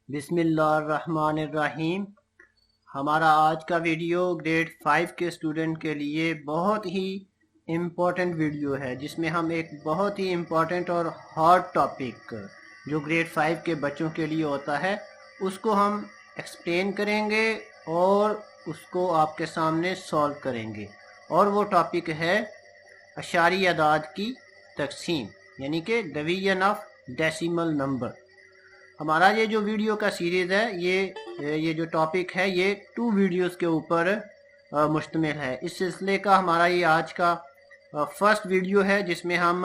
बिस्मिल्लाहिर्रहमानिर्रहीम। हमारा आज का वीडियो ग्रेड 5 के स्टूडेंट के लिए बहुत ही इम्पोर्टेंट वीडियो है, जिसमें हम एक बहुत ही इम्पोर्टेंट और हार्ड टॉपिक जो ग्रेड 5 के बच्चों के लिए होता है उसको हम एक्सप्लेन करेंगे और उसको आपके सामने सॉल्व करेंगे। और वो टॉपिक है अशारी अदाद की तकसीम, यानी कि डिवीजन ऑफ डेसिमल नंबर। हमारा ये जो वीडियो का सीरीज़ है ये जो टॉपिक है ये 2 वीडियोस के ऊपर मुश्तमिल है। इस सिलसिले का हमारा ये आज का फर्स्ट वीडियो है, जिसमें हम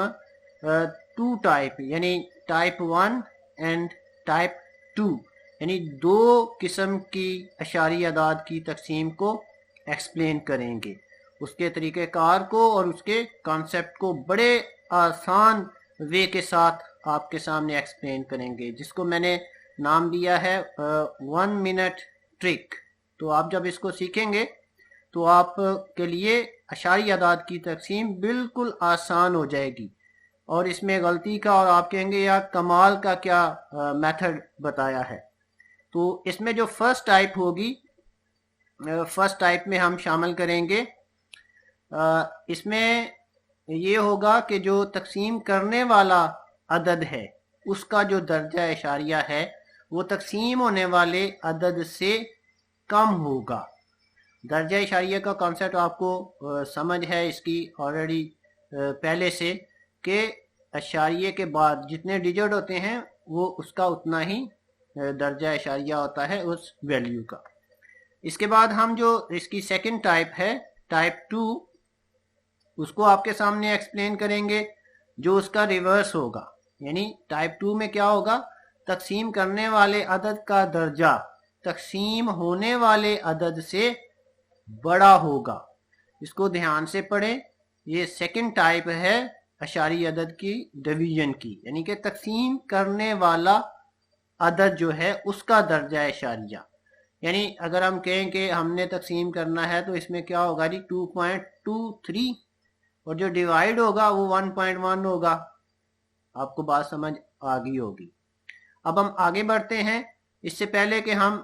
2 टाइप यानी टाइप 1 एंड टाइप 2 यानी 2 किस्म की अशारी अदाद की तकसीम को एक्सप्लेन करेंगे, उसके तरीक़ेकार को और उसके कॉन्सेप्ट को बड़े आसान वे के साथ आपके सामने एक्सप्लेन करेंगे, जिसको मैंने नाम दिया है 1 मिनट ट्रिक। तो आप जब इसको सीखेंगे तो आप के लिए अशारी अदाद की तकसीम बिल्कुल आसान हो जाएगी और इसमें गलती का और आप कहेंगे यार कमाल का क्या मेथड बताया है। तो इसमें जो फर्स्ट टाइप होगी, फर्स्ट टाइप में हम शामिल करेंगे, इसमें ये होगा कि जो तकसीम करने वाला अदद है उसका जो दर्जा इशारिया है वो तकसीम होने वाले अदद से कम होगा। दर्जा इशारिया का कॉन्सेप्ट आपको समझ है इसकी ऑलरेडी पहले से, कि इशारिये के बाद जितने डिजिट होते हैं वो उसका उतना ही दर्जा इशारिया होता है उस वैल्यू का। इसके बाद हम जो इसकी सेकंड टाइप है टाइप 2, उसको आपके सामने एक्सप्लेन करेंगे, जो उसका रिवर्स होगा। यानी टाइप 2 में क्या होगा, तकसीम करने वाले अदद का दर्जा तकसीम होने वाले अदद से बड़ा होगा। इसको ध्यान से पढ़ें। ये सेकंड टाइप है अशारी अदद की डिवीजन की, यानी कि तकसीम करने वाला अदद जो है उसका दर्जा इशारिया। यानी अगर हम कहें कि हमने तकसीम करना है तो इसमें क्या होगा जी 2.23 और जो डिवाइड होगा वो 1.1 होगा। आपको बात समझ आ गई होगी। अब हम आगे बढ़ते हैं। इससे पहले कि हम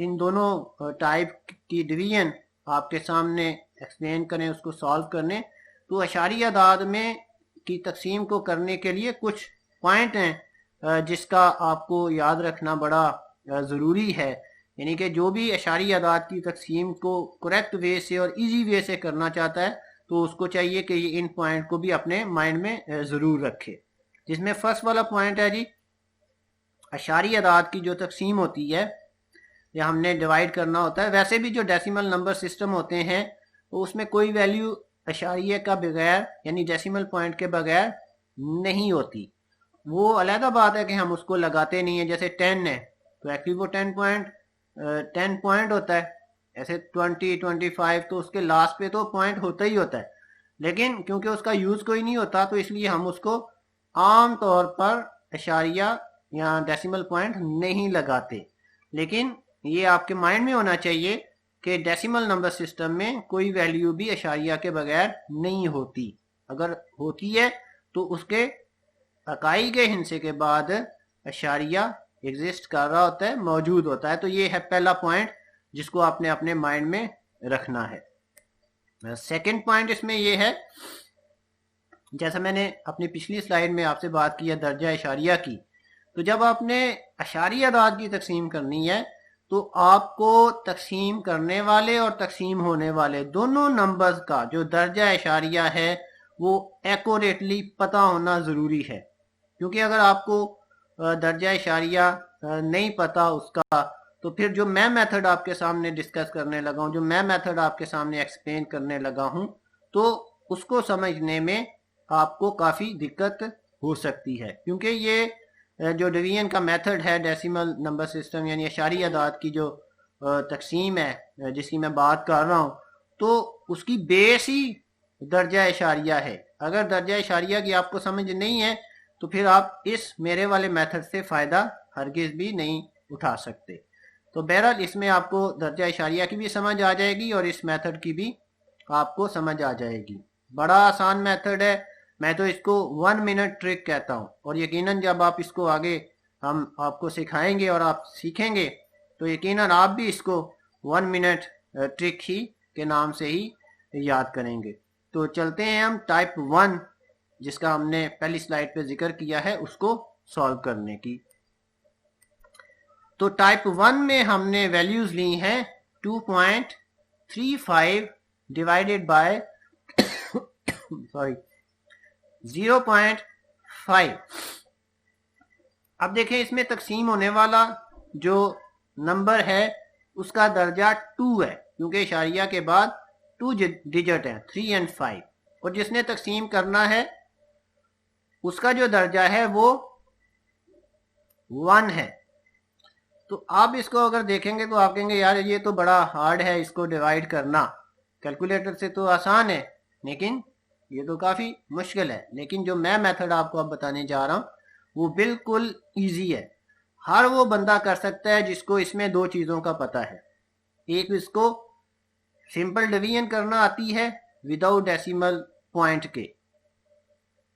इन दोनों टाइप की डिवीजन आपके सामने एक्सप्लेन करें, उसको सॉल्व करें, तो अशारी अदाद में की तकसीम को करने के लिए कुछ पॉइंट हैं जिसका आपको याद रखना बड़ा ज़रूरी है। यानी कि जो भी अशारी अदाद की तकसीम को करेक्ट वे से और इजी वे से करना चाहता है तो उसको चाहिए कि ये इन पॉइंट को भी अपने माइंड में ज़रूर रखे। जिसमें फर्स्ट वाला पॉइंट है जी, अशारी अदाद की जो तकसीम होती है या हमने डिवाइड करना होता है, वैसे भी जो डेसिमल नंबर सिस्टम होते हैं तो उसमें कोई वैल्यू अशारिये का बगैर यानी डेसिमल पॉइंट के बगैर नहीं होती। वो अलग बात है कि हम उसको लगाते नहीं है। जैसे 10 है तो एक्चुअली वो 10 पॉइंट होता है। ऐसे 20, 25 तो उसके लास्ट पे तो पॉइंट होता ही होता है, लेकिन क्योंकि उसका यूज़ कोई नहीं होता तो इसलिए हम उसको आम तौर पर इशारिया या डेसिमल पॉइंट नहीं लगाते। लेकिन ये आपके माइंड में होना चाहिए कि डेसिमल नंबर सिस्टम में कोई वैल्यू भी इशारिया के बगैर नहीं होती। अगर होती है तो उसके इकाई के हिस्से के बाद इशारिया एग्जिस्ट कर रहा होता है, मौजूद होता है। तो ये है पहला पॉइंट जिसको आपने अपने माइंड में रखना है। सेकंड पॉइंट इसमें ये है, जैसा मैंने अपनी पिछली स्लाइड में आपसे बात की है दर्जा इशारिया की, तो जब आपने अशारी अदाद की तकसीम करनी है तो आपको तकसीम करने वाले और तकसीम होने वाले दोनों नंबर्स का जो दर्जा इशारिया है वो एक्यूरेटली पता होना ज़रूरी है। क्योंकि अगर आपको दर्जा इशारिया नहीं पता उसका, तो फिर जो मैं मेथड आपके सामने डिस्कस करने लगा हूँ, जो मैं मेथड आपके सामने एक्सप्लेन करने लगा हूँ, तो उसको समझने में आपको काफ़ी दिक्कत हो सकती है। क्योंकि ये जो डिवीजन का मेथड है डेसिमल नंबर सिस्टम यानी अशारी अदाद की जो तकसीम है जिसकी मैं बात कर रहा हूँ, तो उसकी बेस ही दर्जा इशारिया है। अगर दर्जा इशारिया की आपको समझ नहीं है तो फिर आप इस मेरे वाले मेथड से फ़ायदा हरगिज़ भी नहीं उठा सकते। तो बहरहाल इसमें आपको दर्जा इशारिया की भी समझ आ जाएगी और इस मेथड की भी आपको समझ आ जाएगी। बड़ा आसान मेथड है। मैं तो इसको 1 मिनट ट्रिक कहता हूँ और यकीनन जब आप इसको आगे हम आपको सिखाएंगे और आप सीखेंगे तो यकीनन आप भी इसको 1 मिनट ट्रिक ही के नाम से ही याद करेंगे। तो चलते हैं हम टाइप 1 जिसका हमने पहली स्लाइड पे जिक्र किया है उसको सॉल्व करने की। तो टाइप 1 में हमने वैल्यूज ली हैं 2.35 डिवाइडेड बाय 0.5। अब देखें इसमें तकसीम होने वाला जो नंबर है उसका दर्जा 2 है क्योंकि इशारिया के बाद 2 डिजिट है 3 और 5, और जिसने तकसीम करना है उसका जो दर्जा है वो 1 है। तो आप इसको अगर देखेंगे तो आप कहेंगे यार ये तो बड़ा हार्ड है इसको डिवाइड करना, कैलकुलेटर से तो आसान है लेकिन ये तो काफ़ी मुश्किल है। लेकिन जो मैं मेथड आपको अब बताने जा रहा हूँ वो बिल्कुल इजी है, हर वो बंदा कर सकता है जिसको इसमें दो चीज़ों का पता है। एक इसको सिंपल डिवीजन करना आती है विदाउट डेसिमल पॉइंट के,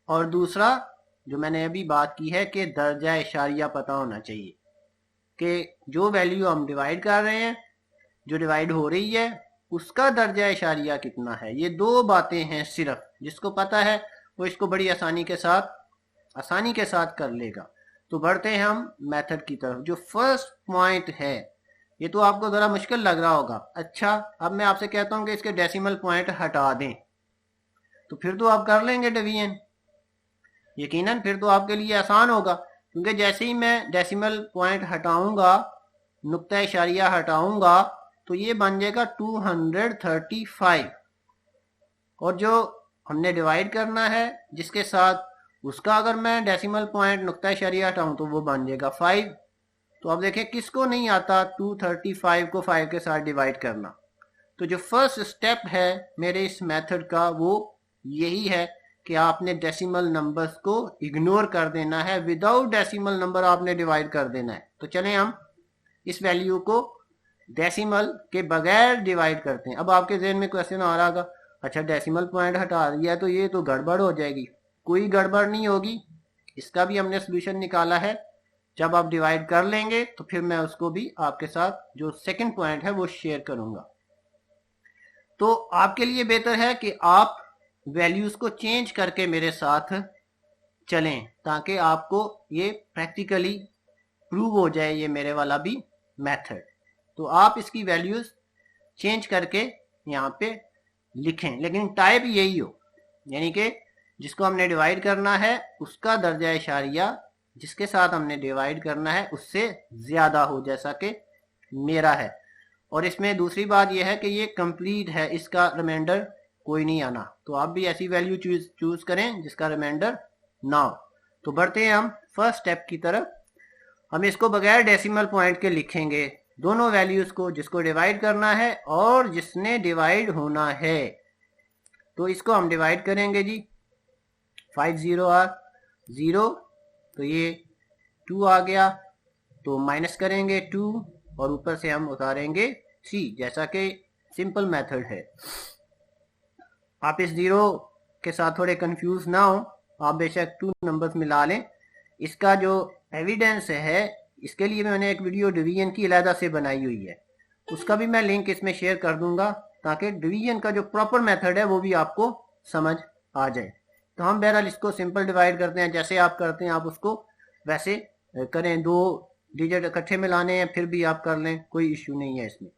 और दूसरा जो मैंने अभी बात की है कि दर्जा इशारिया पता होना चाहिए कि जो वैल्यू हम डिवाइड कर रहे हैं, जो डिवाइड हो रही है उसका दर्जा इशारिया कितना है। ये दो बातें हैं सिर्फ, जिसको पता है वो इसको बड़ी आसानी के साथ कर लेगा। तो बढ़ते हैं हम मेथड की तरफ। जो फर्स्ट पॉइंट है ये तो आपको ज़रा मुश्किल लग रहा होगा। अच्छा, अब मैं आपसे कहता हूँ कि इसके डेसिमल पॉइंट हटा दें, तो फिर तो आप कर लेंगे डिवीजन, यकीनन फिर तो आपके लिए आसान होगा, क्योंकि जैसे ही मैं डेसिमल पॉइंट हटाऊंगा, नुक्ता इशारिया हटाऊंगा, तो ये बन जाएगा 235, और जो हमने डिवाइड करना है जिसके साथ उसका अगर मैं डेसिमल पॉइंट नुक्ता इशारिया हटाऊं तो वो बन जाएगा 5। तो अब देखें किसको नहीं आता 235 को 5 के साथ डिवाइड करना। तो जो फर्स्ट स्टेप है मेरे इस मेथड का वो यही है कि आपने डेसिमल नंबर्स को इग्नोर कर देना है, विदाउट डेसिमल नंबर आपने डिवाइड कर देना है। तो चलें हम इस वैल्यू को डेसिमल के बगैर डिवाइड करते हैं। अब आपके जहन में क्वेश्चन आ रहा होगा, अच्छा डेसिमल पॉइंट हटा दिया तो ये तो गड़बड़ हो जाएगी। कोई गड़बड़ नहीं होगी, इसका भी हमने सोल्यूशन निकाला है। जब आप डिवाइड कर लेंगे तो फिर मैं उसको भी आपके साथ जो सेकंड पॉइंट है वो शेयर करूंगा। तो आपके लिए बेहतर है कि आप वैल्यूज को चेंज करके मेरे साथ चलें, ताकि आपको ये प्रैक्टिकली प्रूव हो जाए ये मेरे वाला भी मेथड। तो आप इसकी वैल्यूज चेंज करके यहाँ पे लिखें, लेकिन टाइप यही हो, यानी कि जिसको हमने डिवाइड करना है उसका दर्जा इशारिया जिसके साथ हमने डिवाइड करना है उससे ज़्यादा हो, जैसा कि मेरा है। और इसमें दूसरी बात यह है कि ये कंप्लीट है, इसका रिमाइंडर कोई नहीं आना। तो आप भी ऐसी वैल्यू चूज करें जिसका रिमाइंडर ना हो। तो बढ़ते हैं हम फर्स्ट स्टेप की तरफ। हम इसको बगैर डेसिमल पॉइंट के लिखेंगे, दोनों वैल्यूज को, जिसको डिवाइड करना है और जिसने डिवाइड होना है। तो इसको हम डिवाइड करेंगे जी, 5 0 आर 0, तो ये 2 आ गया, तो माइनस करेंगे 2 और ऊपर से हम उतारेंगे 3, जैसा कि सिंपल मेथड है। आप इस 0 के साथ थोड़े कंफ्यूज ना हो, आप बेशक 2 नंबर्स मिला लें। इसका जो एविडेंस है इसके लिए मैंने एक वीडियो डिवीजन की अलहदा से बनाई हुई है, उसका भी मैं लिंक इसमें शेयर कर दूंगा, ताकि डिवीजन का जो प्रॉपर मेथड है वो भी आपको समझ आ जाए। तो हम बहरहाल इसको सिंपल डिवाइड करते हैं, जैसे आप करते हैं आप उसको वैसे करें। 2 डिजिट इकट्ठे मिलाने हैं फिर भी आप कर लें, कोई इश्यू नहीं है इसमें।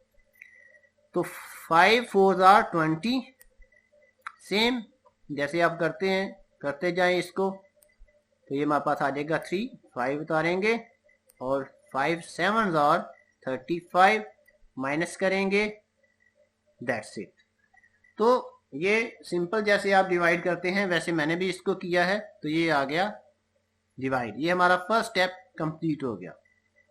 तो 5 4 are 20, सेम जैसे आप करते हैं करते जाएं इसको, तो ये हमारे पास आ जाएगा 3, 5 उतारेंगे और 5 7 are 35, माइनस करेंगे, दैट्स इट। तो ये सिंपल जैसे आप डिवाइड करते हैं वैसे मैंने भी इसको किया है, तो ये आ गया डिवाइड। ये हमारा फर्स्ट स्टेप कंप्लीट हो गया।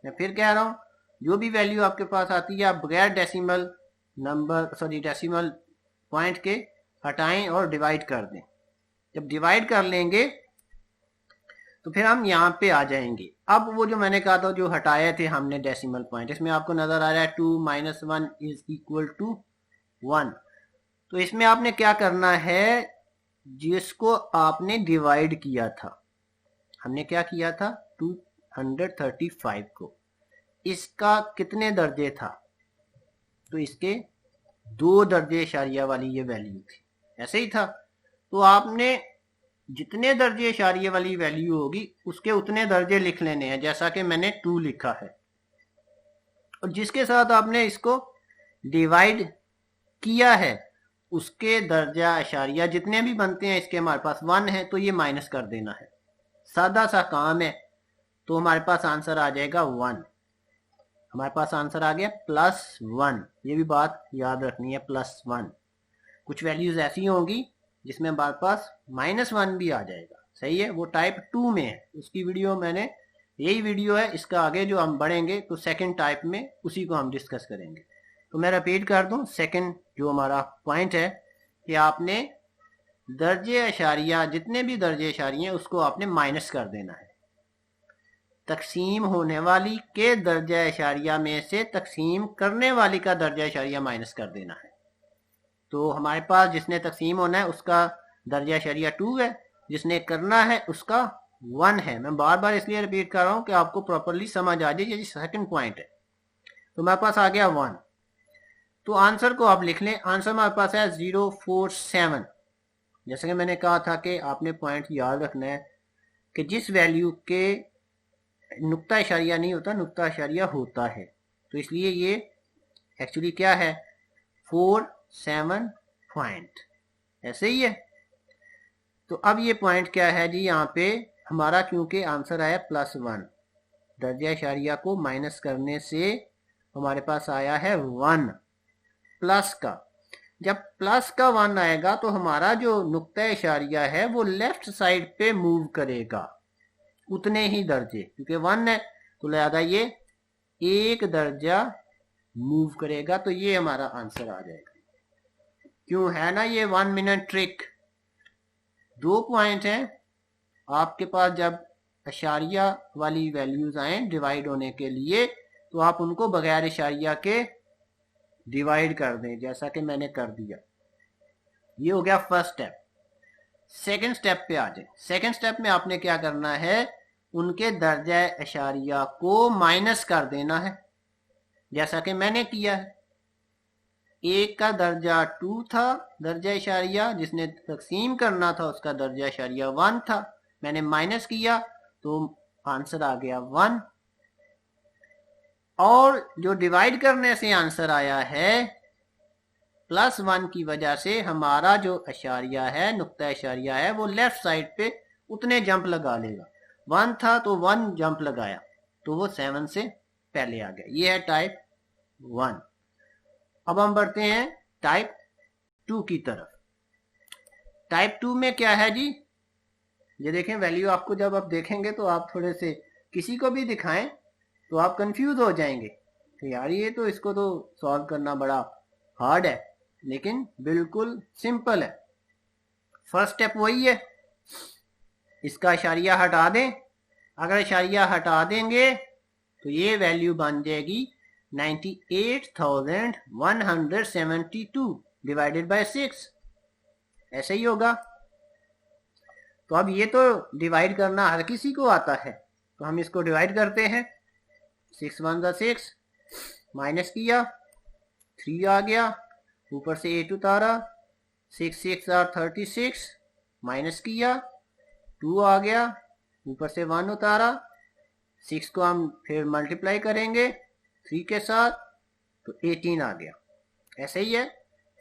मैं फिर कह रहा हूँ, जो भी वैल्यू आपके पास आती है आप बगैर डेसिमल डेसिमल पॉइंट के हटाएं और डिवाइड कर दें। जब डिवाइड कर लेंगे तो फिर हम यहाँ पे आ जाएंगे। अब वो जो मैंने कहा था जो हटाए थे हमने डेसिमल पॉइंट, इसमें आपको नजर आ रहा है 2 - 1 इज इक्वल टू 1। तो इसमें आपने क्या करना है, जिसको आपने डिवाइड किया था, हमने क्या किया था 135 को। इसका कितने दर्जे था? तो इसके 2 दर्जे इशारिया वाली ये वैल्यू थी, ऐसे ही था। तो आपने जितने दर्जे इशारिया वाली वैल्यू होगी उसके उतने दर्जे लिख लेने हैं, जैसा कि मैंने 2 लिखा है। और जिसके साथ आपने इसको डिवाइड किया है उसके दर्जा इशारिया जितने भी बनते हैं, इसके हमारे पास 1 है तो ये माइनस कर देना है। सादा सा काम है। तो हमारे पास आंसर आ जाएगा 1। हमारे पास आंसर आ गया +1। ये भी बात याद रखनी है, +1। कुछ वैल्यूज ऐसी होंगी जिसमें हमारे पास -1 भी आ जाएगा, सही है। वो टाइप 2 में है, उसकी वीडियो मैंने, यही वीडियो है, इसका आगे जो हम बढ़ेंगे तो सेकंड टाइप में उसी को हम डिस्कस करेंगे। तो मैं रिपीट कर दूं, सेकंड जो हमारा पॉइंट है कि आपने दर्जे इशारिया, जितने भी दर्जे इशारिया हैं उसको आपने माइनस कर देना है। तकसीम होने वाली के दर्जा इशारिया में से तकसीम करने वाली का दर्जा इशारिया माइनस कर देना है। तो हमारे पास जिसने तकसीम होना है उसका दर्जा इशारिया 2 है, जिसने करना है उसका 1 है। मैं बार बार इसलिए रिपीट कर रहा हूं कि आपको प्रॉपरली समझ आ जाए। ये सेकंड पॉइंट है। तो हमारे पास आ गया 1। तो आंसर को आप लिख लें। आंसर हमारे पास है 047। जैसे कि मैंने कहा था कि आपने पॉइंट याद रखना है कि जिस वैल्यू के नुक्ता इशारिया नहीं होता, नुक्ता इशारिया होता है, तो इसलिए ये एक्चुअली क्या है, 47 पॉइंट, ऐसे ही है। तो अब ये पॉइंट क्या है जी, यहाँ पे हमारा क्योंकि आंसर आया +1, दर्जा इशारिया को माइनस करने से हमारे पास आया है 1 प्लस का। जब प्लस का 1 आएगा तो हमारा जो नुक्ता इशारिया है वो लेफ्ट साइड पे मूव करेगा उतने ही दर्जे, क्योंकि 1 है तो लिहाजा ये 1 दर्जा मूव करेगा। तो ये हमारा आंसर आ जाएगा। क्यों है ना ये 1 मिनट ट्रिक। 2 पॉइंट है आपके पास। जब इशारिया वाली वैल्यूज आए डिवाइड होने के लिए तो आप उनको बगैर इशारिया के डिवाइड कर दें, जैसा कि मैंने कर दिया। ये हो गया फर्स्ट स्टेप। सेकंड स्टेप पे आ जाए। सेकंड स्टेप में आपने क्या करना है, उनके दर्जा इशारिया को माइनस कर देना है, जैसा कि मैंने किया है। एक का दर्जा 2 था दर्जा इशारिया, जिसने तकसीम करना था उसका दर्जा इशारिया 1 था, मैंने माइनस किया तो आंसर आ गया 1। और जो डिवाइड करने से आंसर आया है +1 की वजह से हमारा जो इशारिया है, नुक्ता इशारिया है, वो लेफ्ट साइड पे उतने जंप लगा लेगा। 1 था तो 1 जंप लगाया तो वो 7 से पहले आ गया। ये है टाइप 1। अब हम बढ़ते हैं टाइप 2 की तरफ। टाइप 2 में क्या है जी, ये देखें वैल्यू आपको जब आप देखेंगे तो आप थोड़े से, किसी को भी दिखाएं तो आप कंफ्यूज हो जाएंगे कि यार ये तो, इसको तो सॉल्व करना बड़ा हार्ड है, लेकिन बिल्कुल सिंपल है। फर्स्ट स्टेप वही है, इसका इशारिया हटा दें। अगर इशारिया हटा देंगे तो ये वैल्यू बन जाएगी 98,172 डिवाइडेड बाय 6, ऐसे ही होगा। तो अब ये तो डिवाइड करना हर किसी को आता है, तो हम इसको डिवाइड करते हैं। 6 1 6, माइनस किया 3 आ गया, ऊपर से 8 उतारा, 6 6 36, माइनस किया 2 आ गया, ऊपर से 1 उतारा, 6 को हम फिर मल्टीप्लाई करेंगे 3 के साथ तो 18 आ गया। ऐसे ही है,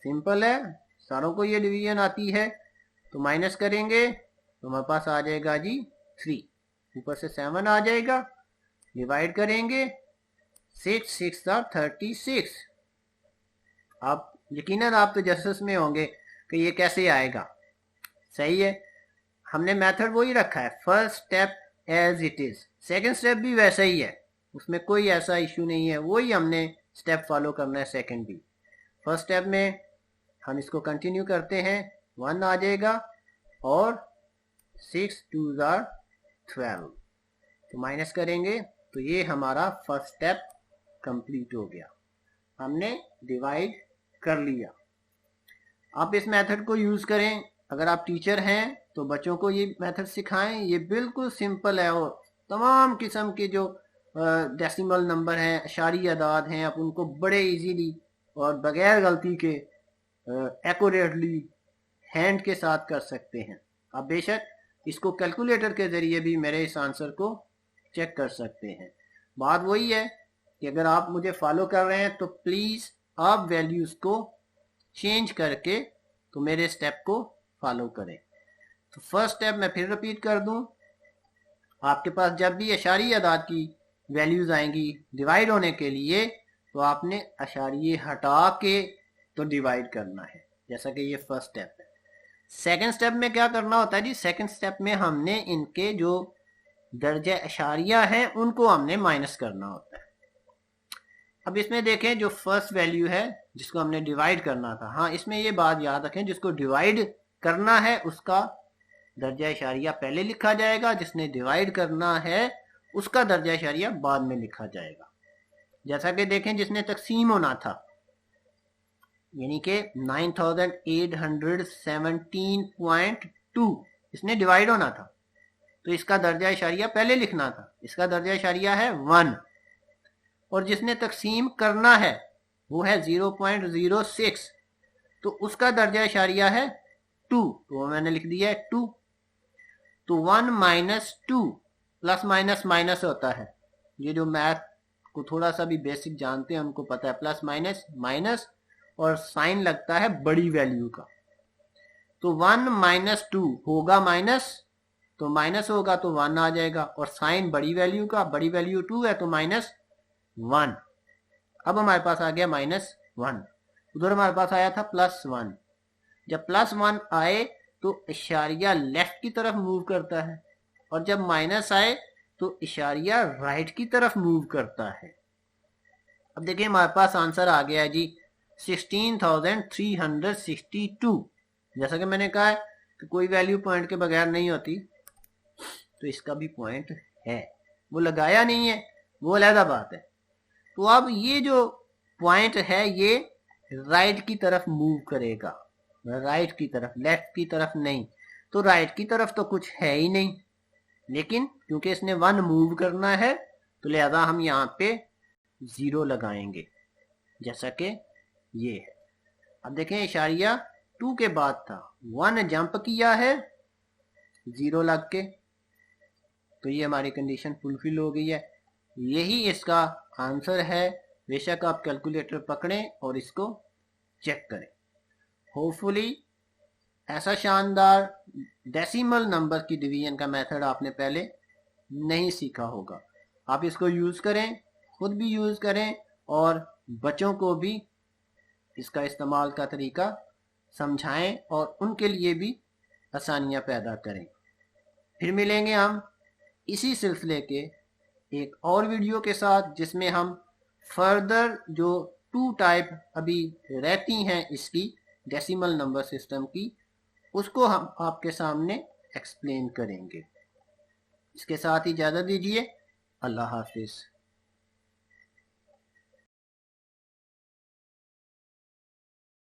सिंपल है, सारों को ये डिवीजन आती है। तो माइनस करेंगे तो हमारे पास आ जाएगा जी 3, ऊपर से 7 आ जाएगा, डिवाइड करेंगे 6 6 36। आप यकीनन आप तो जस्टिस में होंगे कि ये कैसे आएगा। सही है, हमने मेथड वही रखा है, first step as it is. Second step भी वैसा ही है, उसमें कोई ऐसा इशू नहीं है, वही हमने स्टेप फॉलो करना है सेकंड भी। फर्स्ट स्टेप में हम इसको कंटिन्यू करते हैं, 1 आ जाएगा और 6 2 12, तो माइनस करेंगे तो ये हमारा फर्स्ट स्टेप कंप्लीट हो गया, हमने डिवाइड कर लिया। आप इस मेथड को यूज करें। अगर आप टीचर हैं तो बच्चों को ये मेथड सिखाएं, ये बिल्कुल सिंपल है और तमाम किस्म के जो डेसिमल नंबर हैं, अशारी अदाद हैं, आप उनको बड़े इजीली और बगैर गलती के एक्यूरेटली हैंड के साथ कर सकते हैं। आप बेशक इसको कैलकुलेटर के ज़रिए भी मेरे इस आंसर को चेक कर सकते हैं। बात वही है कि अगर आप मुझे फॉलो कर रहे हैं तो प्लीज़ आप वैल्यूज़ को चेंज करके तो मेरे स्टेप को फॉलो करें। तो फर्स्ट स्टेप मैं फिर रिपीट कर दूं, आपके पास जब भी अशारी अदाद की वैल्यूज़ आएंगी डिवाइड होने के लिए तो आपने अशारिये हटा के तो डिवाइड करना है, जैसा कि ये फर्स्ट स्टेप है। सेकंड स्टेप में क्या करना होता है जी, सेकंड स्टेप में हमने इनके जो दर्जे अशारिया हैं उनको हमने माइनस करना होता है। अब इसमें देखें जो फर्स्ट वैल्यू है जिसको हमने डिवाइड करना था, हाँ इसमें ये बात याद रखें, जिसको डिवाइड करना है उसका दर्जा इशारिया पहले लिखा जाएगा, जिसने डिवाइड करना है उसका दर्जा इशारिया बाद में लिखा जाएगा। जैसा कि देखें जिसने तकसीम होना था यानी कि 9817.2 इसने डिवाइड होना था तो इसका दर्जा इशारिया पहले लिखना था, इसका दर्जा इशारिया है 1। और जिसने तकसीम करना है वो है 0.06 तो उसका दर्जा इशारिया है 2, तो वो मैंने लिख दिया है 2। तो 1 माइनस 2 प्लस माइनस माइनस होता है, ये जो मैथ को थोड़ा सा भी बेसिक जानते हैं उनको पता है, प्लस माइनस माइनस और साइन लगता है बड़ी वैल्यू का। तो 1 माइनस 2 होगा माइनस, तो माइनस होगा तो 1 आ जाएगा, और साइन बड़ी वैल्यू का, बड़ी वैल्यू 2 है तो माइनस 1। अब हमारे पास आ गया माइनस 1, उधर हमारे पास आया था प्लस 1। जब प्लस 1 आए तो इशारिया लेफ्ट की तरफ मूव करता है, और जब माइनस आए तो इशारिया राइट की तरफ मूव करता है। अब देखिए हमारे पास आंसर आ गया है जी 16,362। जैसा कि मैंने कहा है कि कोई वैल्यू पॉइंट के बगैर नहीं होती, तो इसका भी पॉइंट है, वो लगाया नहीं है वो अलग बात है। तो अब ये जो पॉइंट है ये राइट की तरफ मूव करेगा, राइट की तरफ, लेफ्ट की तरफ नहीं। तो राइट की तरफ तो कुछ है ही नहीं, लेकिन क्योंकि इसने 1 मूव करना है तो लिहाजा हम यहाँ पे 0 लगाएंगे, जैसा कि ये है। अब देखें इशारिया 2 के बाद था, 1 जंप किया है 0 लग के, तो ये हमारी कंडीशन फुलफिल हो गई है। यही इसका आंसर है। बेशक आप कैलकुलेटर पकड़ें और इसको चेक करें। होपफुली ऐसा शानदार डेसिमल नंबर की डिवीजन का मेथड आपने पहले नहीं सीखा होगा। आप इसको यूज़ करें, खुद भी यूज़ करें और बच्चों को भी इसका इस्तेमाल का तरीका समझाएं और उनके लिए भी आसानियां पैदा करें। फिर मिलेंगे हम इसी सिलसिले के एक और वीडियो के साथ, जिसमें हम फर्दर जो 2 टाइप अभी रहती हैं इसकी डेसिमल नंबर सिस्टम की, उसको हम आपके सामने एक्सप्लेन करेंगे। इसके साथ ही इजाज़त दीजिए। अल्लाह हाफिज़।